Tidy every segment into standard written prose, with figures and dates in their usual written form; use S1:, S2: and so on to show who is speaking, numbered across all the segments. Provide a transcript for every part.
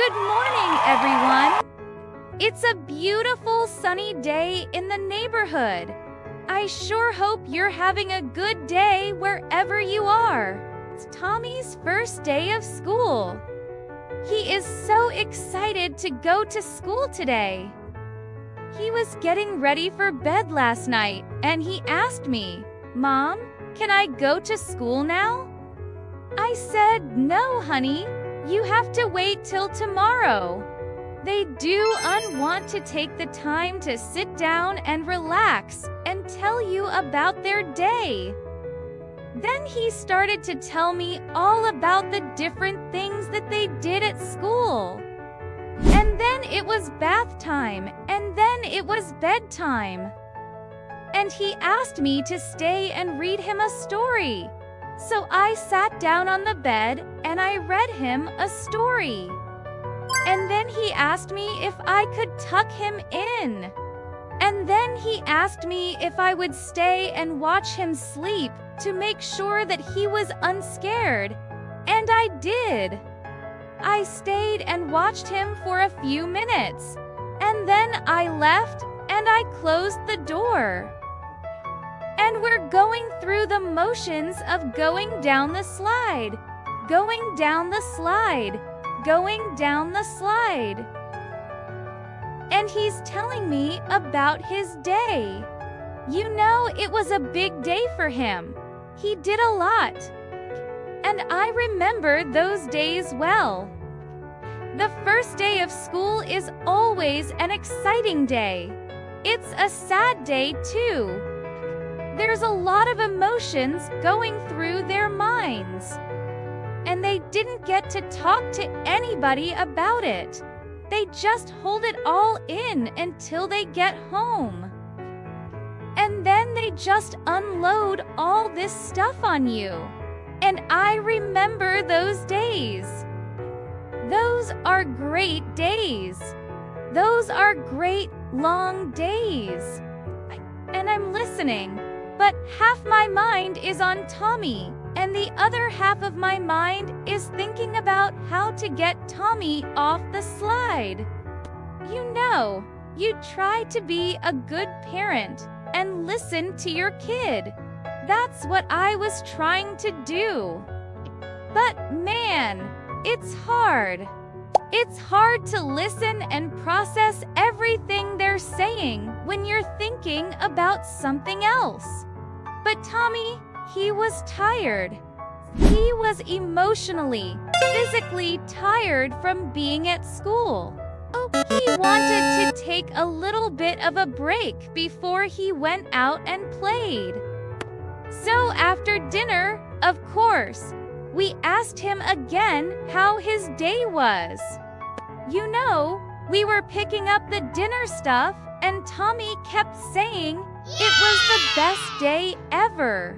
S1: Good morning, everyone! It's a beautiful sunny day in the neighborhood. I sure hope you're having a good day wherever you are. It's Tommy's first day of school. He is so excited to go to school today. He was getting ready for bed last night and he asked me, "Mom, can I go to school now?" I said, "No, honey. You have to wait till tomorrow." They do want to take the time to sit down and relax and tell you about their day. Then he started to tell me all about the different things that they did at school. And then it was bath time, and then it was bedtime. And he asked me to stay and read him a story. So I sat down on the bed and I read him a story. And then he asked me if I could tuck him in. And then he asked me if I would stay and watch him sleep to make sure that he was unscared. And I did. I stayed and watched him for a few minutes. And then I left and I closed the door. And we're going through the motions of going down the slide, going down the slide, going down the slide. And he's telling me about his day. You know, it was a big day for him. He did a lot. And I remember those days well. The first day of school is always an exciting day. It's a sad day too. There's a lot of emotions going through their minds. And they didn't get to talk to anybody about it. They just hold it all in until they get home. And then they just unload all this stuff on you. And I remember those days. Those are great days. Those are great long days. And I'm listening. But half my mind is on Tommy, and the other half of my mind is thinking about how to get Tommy off the slide. You know, you try to be a good parent and listen to your kid. That's what I was trying to do. But man, it's hard. It's hard to listen and process everything they're saying when you're thinking about something else. But Tommy, he was tired. He was emotionally, physically tired from being at school. Oh, he wanted to take a little bit of a break before he went out and played. So after dinner, of course, we asked him again how his day was. You know, we were picking up the dinner stuff and Tommy kept saying it was the best day ever.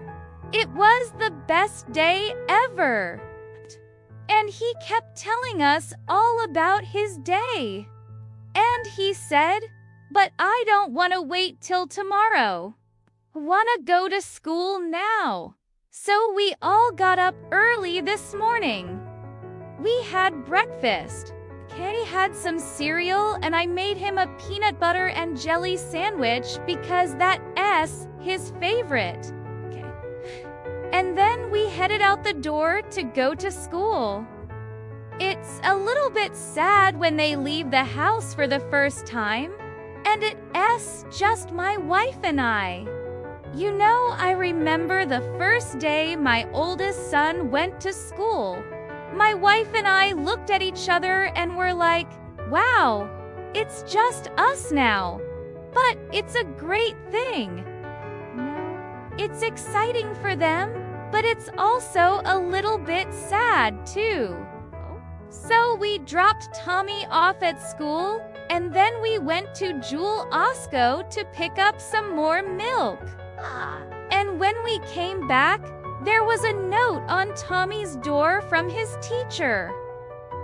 S1: It was the best day ever. And he kept telling us all about his day. And he said, "But I don't want to wait till tomorrow. Want to go to school now." So we all got up early this morning. We had breakfast. Kay had some cereal and I made him a peanut butter and jelly sandwich because that's his favorite. Okay. And then we headed out the door to go to school. It's a little bit sad when they leave the house for the first time, and it's just my wife and I. You know, I remember the first day my oldest son went to school. My wife and I looked at each other and were like, wow, it's just us now. But it's a great thing. It's exciting for them, but it's also a little bit sad too. So we dropped Tommy off at school, and then we went to Jewel Osco to pick up some more milk. And when we came back, there was a note on Tommy's door from his teacher.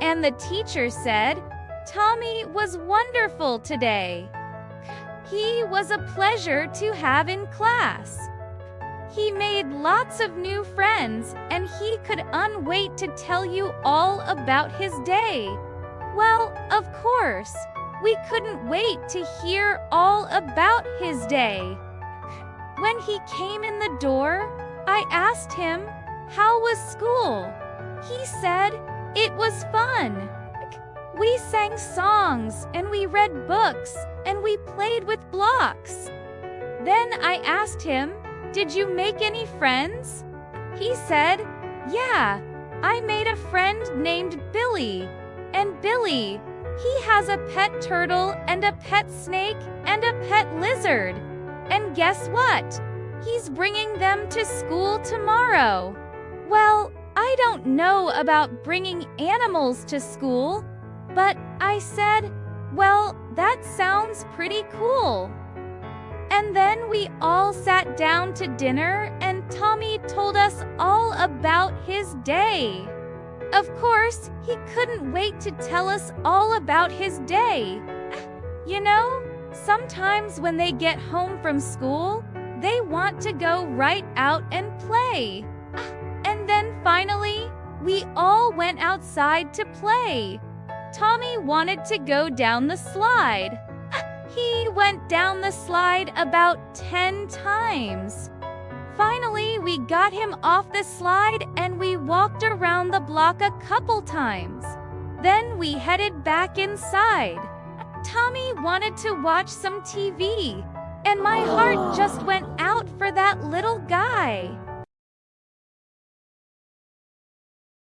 S1: And the teacher said, "Tommy was wonderful today. He was a pleasure to have in class. He made lots of new friends and he could unwait to tell you all about his day. Well, of course, we couldn't wait to hear all about his day. When he came in the door, I asked him, "How was school?" He said, "It was fun. We sang songs and we read books and we played with blocks." Then I asked him, "Did you make any friends?" He said, "Yeah, I made a friend named Billy. And Billy, he has a pet turtle and a pet snake and a pet lizard. And guess what? He's bringing them to school tomorrow." Well, I don't know about bringing animals to school, but I said, "Well, that sounds pretty cool." And then we all sat down to dinner and Tommy told us all about his day. Of course, he couldn't wait to tell us all about his day. You know, sometimes when they get home from school, they want to go right out and play. And then finally, we all went outside to play. Tommy wanted to go down the slide. He went down the slide about 10 times. Finally, we got him off the slide and we walked around the block a couple times. Then we headed back inside. Tommy wanted to watch some TV, and my heart just went out for that little guy.